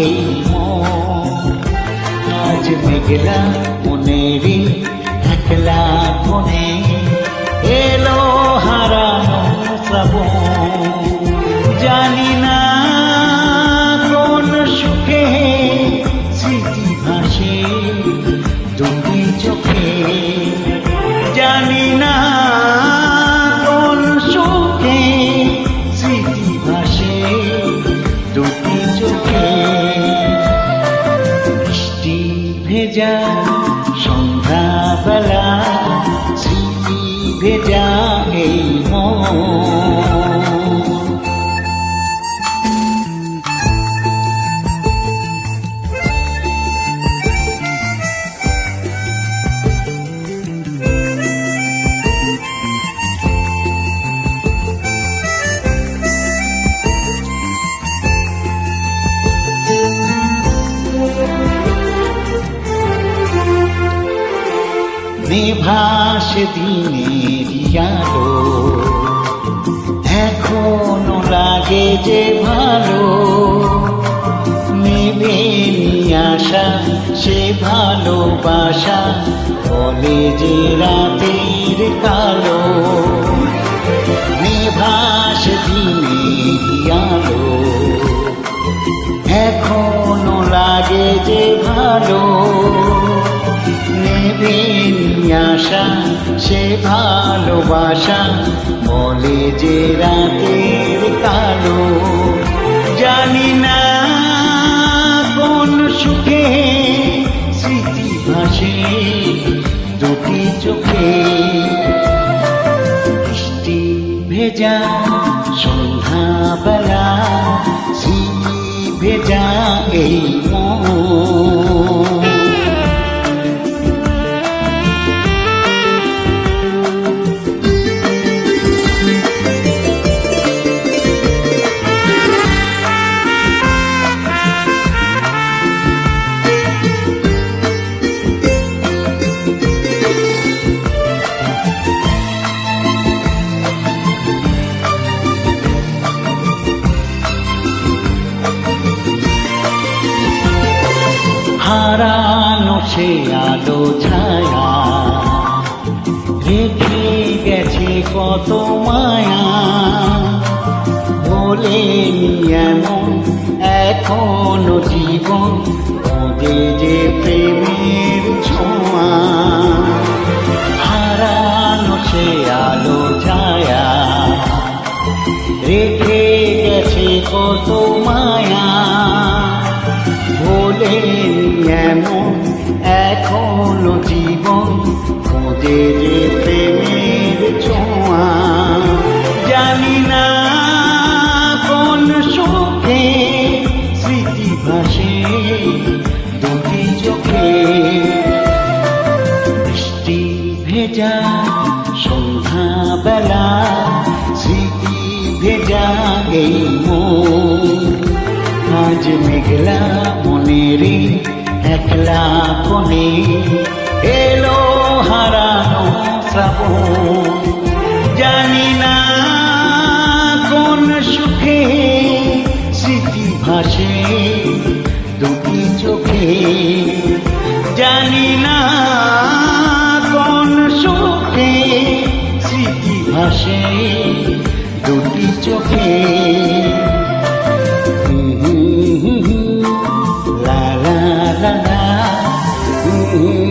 এই মন। আজ মেঘলা মনেরই একলা কোণে এলো হারানো শ্রাবণ। জানি না কোন সুখে স্মৃতি ভাসে দুটি চোখে। জানি না কোন সুখে স্মৃতি ভাসে দুটি চোখে। বৃষ্টি ভেজা সন্ধ্যাবেলা স্মৃতি ভেজা এই মন। নিভাসে দিনের আলো এখনো লাগে যে ভালো। নেবে আসা সে ভালোবাসা বলে যে রাতের কালো। নিভাসে দিনের আলো এখনো লাগে যে ভালো। নেবে আশা সে ভালোবাসা বলে যে রাতের কালো। জানি না কোন সুখে স্মৃতি ভাসে দুটি চোখে। বৃষ্টি ভেজা সন্ধ্যাবেলা স্মৃতি ভেজা এই মন। হারানো সে আলো ছায়া রেখে গেছে কত মায়া। বলে এমন এখনো জীবন খোঁজে যে প্রেমের ছোঁয়া। হারানো সে আলো ছায়া রেখে গেছে কত মায়া। বলে এমন এখনো জীবন খোঁজে যে প্রেমের ছোঁয়া। জানি না কোন সুখে স্মৃতি ভাসে দুটি চোখে। বৃষ্টি ভেজা সন্ধ্যাবেলা স্মৃতি ভেজা এই মন। আজ মেঘলা মনেরই একলা কোণে এলো হারানো শ্রাবণ। জানি না কোন সুখে স্মৃতি ভাসে দুটি চোখে। জানি না কোন সুখে স্মৃতি ভাসে দুটি চোখে। la la la la la